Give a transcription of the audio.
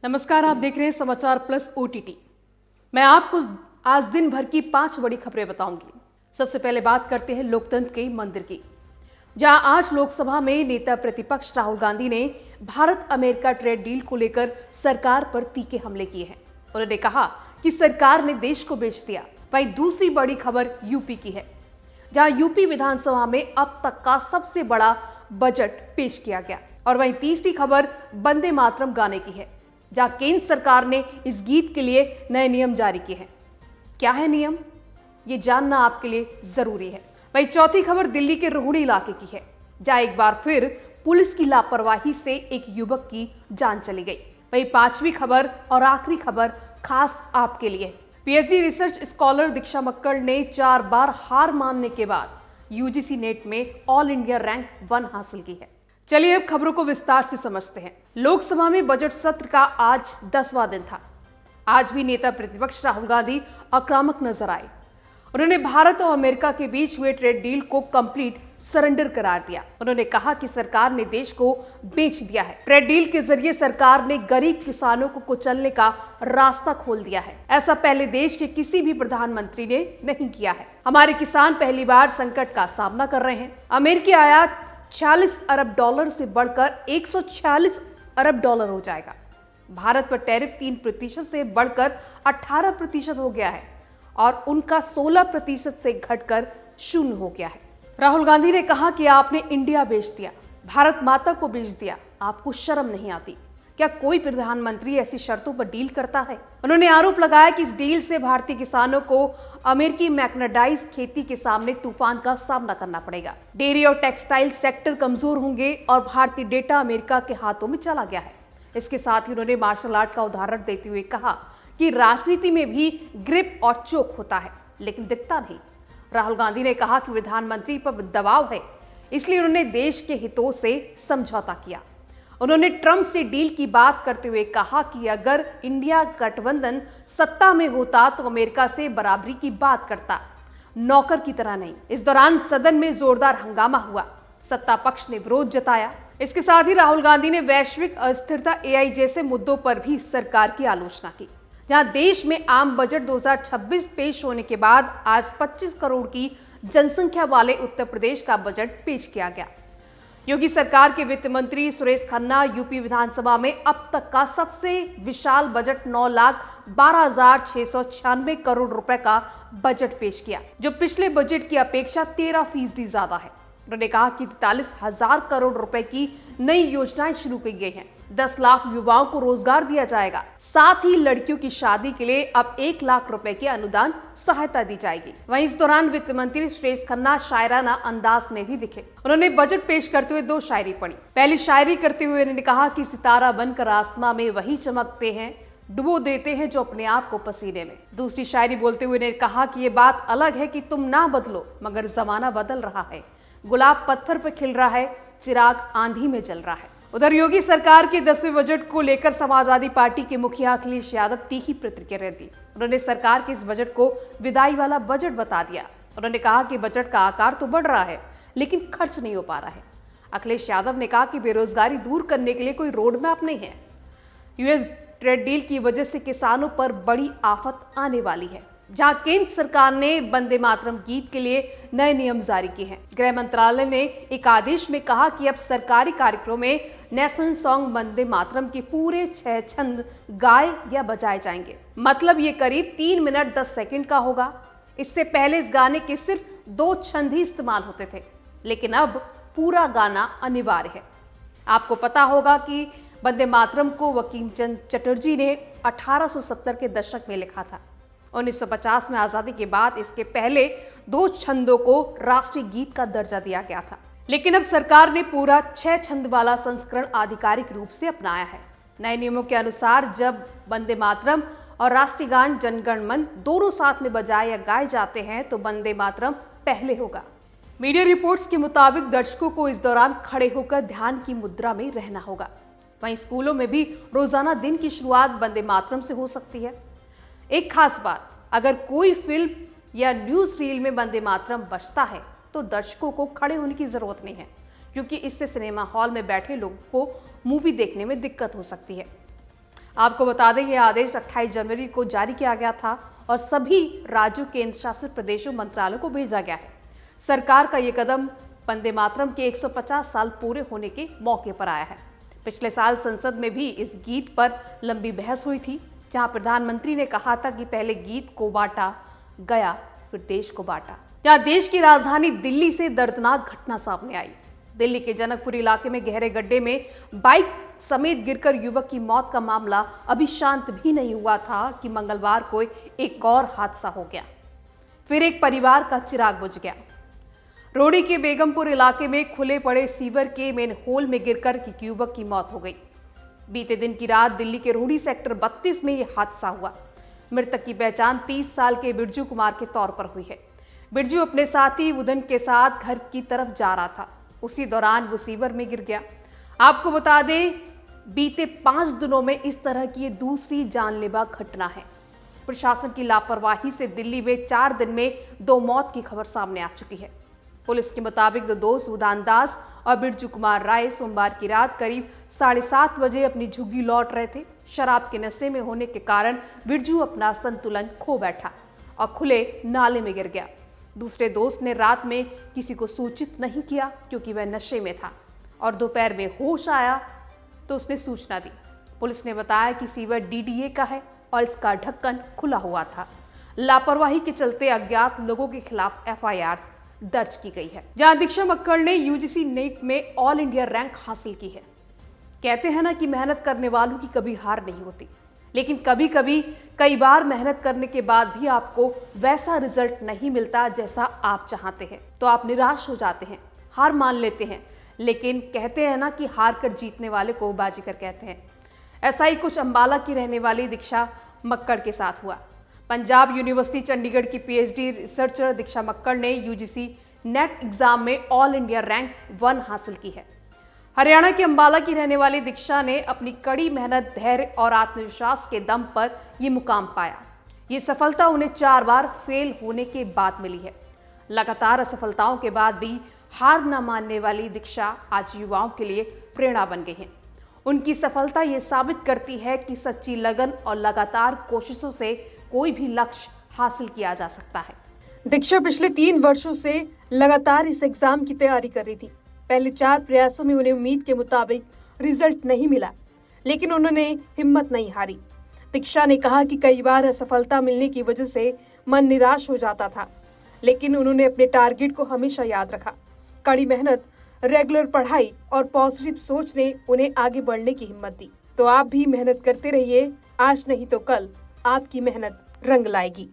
नमस्कार, आप देख रहे हैं समाचार प्लस ओटीटी। मैं आपको आज दिन भर की 5 बड़ी खबरें बताऊंगी। सबसे पहले बात करते हैं लोकतंत्र के मंदिर की, जहां आज लोकसभा में नेता प्रतिपक्ष राहुल गांधी ने भारत अमेरिका ट्रेड डील को लेकर सरकार पर तीखे हमले किए हैं। उन्होंने कहा कि सरकार ने देश को बेच दिया। वहीं दूसरी बड़ी खबर यूपी की है, जहां यूपी विधानसभा में अब तक का सबसे बड़ा बजट पेश किया गया। और वहीं तीसरी खबर वंदे मातरम गाने की है, जहां केंद्र सरकार ने इस गीत के लिए नए नियम जारी किए हैं। क्या है नियम, ये जानना आपके लिए जरूरी है। वहीं चौथी खबर दिल्ली के रोहिणी इलाके की है, जहां एक बार फिर पुलिस की लापरवाही से एक युवक की जान चली गई। वहीं पांचवी खबर और आखिरी खबर खास आपके लिए। पीएचडी रिसर्च स्कॉलर दीक्षा मक्कड़ ने 4 बार हार मानने के बाद यूजीसी नेट में ऑल इंडिया रैंक 1 हासिल की है। चलिए अब खबरों को विस्तार से समझते हैं। लोकसभा में बजट सत्र का आज 10वां दिन था। आज भी नेता प्रतिपक्ष राहुल गांधी आक्रामक नजर आए। उन्होंने भारत और अमेरिका के बीच हुए ट्रेड डील को कंप्लीट सरेंडर करार दिया। उन्होंने कहा कि सरकार ने देश को बेच दिया है। ट्रेड डील के जरिए सरकार ने गरीब किसानों को कुचलने का रास्ता खोल दिया है। ऐसा पहले देश के किसी भी प्रधानमंत्री ने नहीं किया है। हमारे किसान पहली बार संकट का सामना कर रहे हैं। अमेरिकी आयात 46 अरब डॉलर से बढ़कर 146 अरब डॉलर हो जाएगा। भारत पर टैरिफ 3% से बढ़कर 18% हो गया है और उनका 16% से घटकर 0 हो गया है। राहुल गांधी ने कहा कि आपने इंडिया बेच दिया, भारत माता को बेच दिया। आपको शर्म नहीं आती? क्या कोई प्रधानमंत्री ऐसी शर्तों पर डील करता है? उन्होंने आरोप लगाया कि इस डील से भारतीय किसानों को अमेरिकी मैकेनाइज्ड खेती के सामने तूफान का सामना करना पड़ेगा। डेयरी और टेक्सटाइल सेक्टर कमजोर होंगे और भारतीय डेटा अमेरिका के हाथों में चला गया है। इसके साथ ही उन्होंने मार्शल आर्ट का उदाहरण देते हुए कहा कि राजनीति में भी ग्रिप और चोक होता है, लेकिन दिखता नहीं। राहुल गांधी ने कहा कि प्रधानमंत्री पर दबाव है, इसलिए उन्होंने देश के हितों से समझौता किया। उन्होंने ट्रंप से डील की बात करते हुए कहा कि अगर इंडिया गठबंधन सत्ता में होता तो अमेरिका से बराबरी की बात करता, नौकर की तरह नहीं। इस दौरान सदन में जोरदार हंगामा हुआ। सत्ता पक्ष ने विरोध जताया। इसके साथ ही राहुल गांधी ने वैश्विक अस्थिरता, एआई जैसे मुद्दों पर भी सरकार की आलोचना की। जहां देश में आम बजट 2026 पेश होने के बाद आज 25 करोड़ की जनसंख्या वाले उत्तर प्रदेश का बजट पेश किया गया। योगी सरकार के वित्त मंत्री सुरेश खन्ना यूपी विधानसभा में अब तक का सबसे विशाल बजट 9,12,696 करोड़ रुपए का बजट पेश किया, जो पिछले बजट की अपेक्षा 13% ज्यादा है। उन्होंने कहा कि 43,000 करोड़ रुपए की नई योजनाएं शुरू की गई हैं। 10 लाख युवाओं को रोजगार दिया जाएगा। साथ ही लड़कियों की शादी के लिए अब 1 लाख रुपए की अनुदान सहायता दी जाएगी। वहीं इस दौरान वित्त मंत्री सुरेश खन्ना शायराना अंदाज में भी दिखे। उन्होंने बजट पेश करते हुए 2 शायरी पढ़ी। पहली शायरी करते हुए उन्होंने कहा कि सितारा बनकर आसमां में वही चमकते हैं, डुबो देते हैं जो अपने आप को पसीने में। दूसरी शायरी बोलते हुए उन्होंने कहा कि ये बात अलग है कि तुम ना बदलो, मगर जमाना बदल रहा है। गुलाब पत्थर पर खिल रहा है, चिराग आंधी में जल रहा है। उधर योगी सरकार के 10वें बजट को लेकर समाजवादी पार्टी के मुखिया अखिलेश यादव तीखी प्रतिक्रिया दी। उन्होंने सरकार के इस बजट को विदाई वाला बजट बता दिया। उन्होंने कहा कि बजट का आकार तो बढ़ रहा है, लेकिन खर्च नहीं हो पा रहा है। अखिलेश यादव ने कहा कि बेरोजगारी दूर करने के लिए कोई रोड मैप नहीं है। यूएस ट्रेड डील की वजह से किसानों पर बड़ी आफत आने वाली है। जहां केंद्र सरकार ने वंदे मातरम गीत के लिए नए नियम जारी किए हैं। गृह मंत्रालय ने एक आदेश में कहा कि अब सरकारी कार्यक्रमों में नेशनल सॉन्ग वंदे मातरम के पूरे 6 छंद गाए या बजाए जाएंगे। मतलब ये करीब 3 मिनट 10 सेकंड का होगा। इससे पहले इस गाने के सिर्फ 2 छंद ही इस्तेमाल होते थे, लेकिन अब पूरा गाना अनिवार्य है। आपको पता होगा कि वंदे मातरम को बंकिम चंद्र चटर्जी ने 1870 के दशक में लिखा था। 1950 में आजादी के बाद इसके पहले 2 छंदों को राष्ट्रीय गीत का दर्जा दिया गया था, लेकिन अब सरकार ने पूरा 6 छंद वाला संस्करण आधिकारिक रूप से अपनाया है। नए नियमों के अनुसार जब वंदे मातरम और राष्ट्रीय गान जनगण मन दोनों साथ में बजाए या गाए जाते हैं तो वंदे मातरम पहले होगा। मीडिया रिपोर्ट्स के मुताबिक दर्शकों को इस दौरान खड़े होकर ध्यान की मुद्रा में रहना होगा। वहीं स्कूलों में भी रोजाना दिन की शुरुआत वंदे मातरम से हो सकती है। एक खास बात, अगर कोई फिल्म या न्यूज रील में वंदे मातरम बजता है तो दर्शकों को खड़े होने की जरूरत नहीं है, क्योंकि इससे सिनेमा हॉल में बैठे लोगों को मूवी देखने में दिक्कत हो सकती है। आपको बता दें, यह आदेश 28 जनवरी को जारी किया गया था और सभी राज्यों, केंद्र शासित प्रदेशों, मंत्रालयों को भेजा गया है। सरकार का यह कदम वंदे मातरम के 150 साल पूरे होने के मौके पर आया है। पिछले साल संसद में भी इस गीत पर लंबी बहस हुई थी, जहां प्रधानमंत्री ने कहा था कि पहले गीत को बांटा गया, फिर देश को बांटा। यहाँ देश की राजधानी दिल्ली से दर्दनाक घटना सामने आई। दिल्ली के जनकपुर इलाके में गहरे गड्ढे में बाइक समेत गिरकर युवक की मौत का मामला अभी शांत भी नहीं हुआ था कि मंगलवार को एक और हादसा हो गया। फिर एक परिवार का चिराग बुझ गया। रोहड़ी के बेगमपुर इलाके में खुले पड़े सीवर के मेन होल में गिरकर एक युवक की मौत हो गई। बीते दिन की रात दिल्ली के रोहड़ी सेक्टर 32 में यह हादसा हुआ। मृतक की पहचान 30 साल के बिरजू कुमार के तौर पर हुई है। बिरजू अपने साथी उदन के साथ घर की तरफ जा रहा था। उसी दौरान वो सीवर में गिर गया। आपको बता दें, बीते 5 दिनों में इस तरह की ये दूसरी जानलेवा घटना है। प्रशासन की लापरवाही से दिल्ली में 4 दिन में 2 मौत की खबर सामने आ चुकी है। पुलिस के मुताबिक 2 दोस्त उदान दास और बिरजू कुमार राय सोमवार की रात करीब 7:30 बजे अपनी झुग्गी लौट रहे थे। शराब के नशे में होने के कारण बिरजू अपना संतुलन खो बैठा और खुले नाले में गिर गया। दूसरे दोस्त ने रात में किसी को सूचित नहीं किया क्योंकि वह नशे में था और दोपहर में होश आया तो उसने सूचना दी। पुलिस ने बताया कि सीवर डीडीए का है और इसका ढक्कन खुला हुआ था। लापरवाही के चलते अज्ञात लोगों के खिलाफ एफआईआर दर्ज की गई है। जहां दीक्षा मक्कड़ ने यूजीसी नेट में ऑल इंडिया रैंक हासिल की है। कहते हैं ना कि मेहनत करने वालों की कभी हार नहीं होती, लेकिन कभी कभी कई बार मेहनत करने के बाद भी आपको वैसा रिजल्ट नहीं मिलता जैसा आप चाहते हैं, तो आप निराश हो जाते हैं, हार मान लेते हैं। लेकिन कहते हैं ना कि हार कर जीतने वाले को बाजीगर कहते हैं। ऐसा ही कुछ अंबाला की रहने वाली दीक्षा मक्कड़ के साथ हुआ। पंजाब यूनिवर्सिटी चंडीगढ़ की पीएचडी रिसर्चर दीक्षा मक्कड़ ने यूजीसी नेट एग्जाम में ऑल इंडिया रैंक 1 हासिल की है। हरियाणा के अंबाला की रहने वाली दीक्षा ने अपनी कड़ी मेहनत, धैर्य और आत्मविश्वास के दम पर यह मुकाम पाया। ये सफलता उन्हें 4 बार फेल होने के बाद मिली है। लगातार असफलताओं के बाद भी हार न मानने वाली दीक्षा आज युवाओं के लिए प्रेरणा बन गई है। उनकी सफलता ये साबित करती है कि सच्ची लगन और लगातार कोशिशों से कोई भी लक्ष्य हासिल किया जा सकता है। दीक्षा पिछले 3 वर्षों से लगातार इस एग्जाम की तैयारी कर रही थी। पहले 4 प्रयासों में उन्हें उम्मीद के मुताबिक रिजल्ट नहीं मिला, लेकिन उन्होंने हिम्मत नहीं हारी। दीक्षा ने कहा कि कई बार असफलता मिलने की वजह से मन निराश हो जाता था, लेकिन उन्होंने अपने टारगेट को हमेशा याद रखा। कड़ी मेहनत, रेगुलर पढ़ाई और पॉजिटिव सोच ने उन्हें आगे बढ़ने की हिम्मत दी। तो आप भी मेहनत करते रहिए। आज नहीं तो कल आपकी मेहनत रंग लाएगी।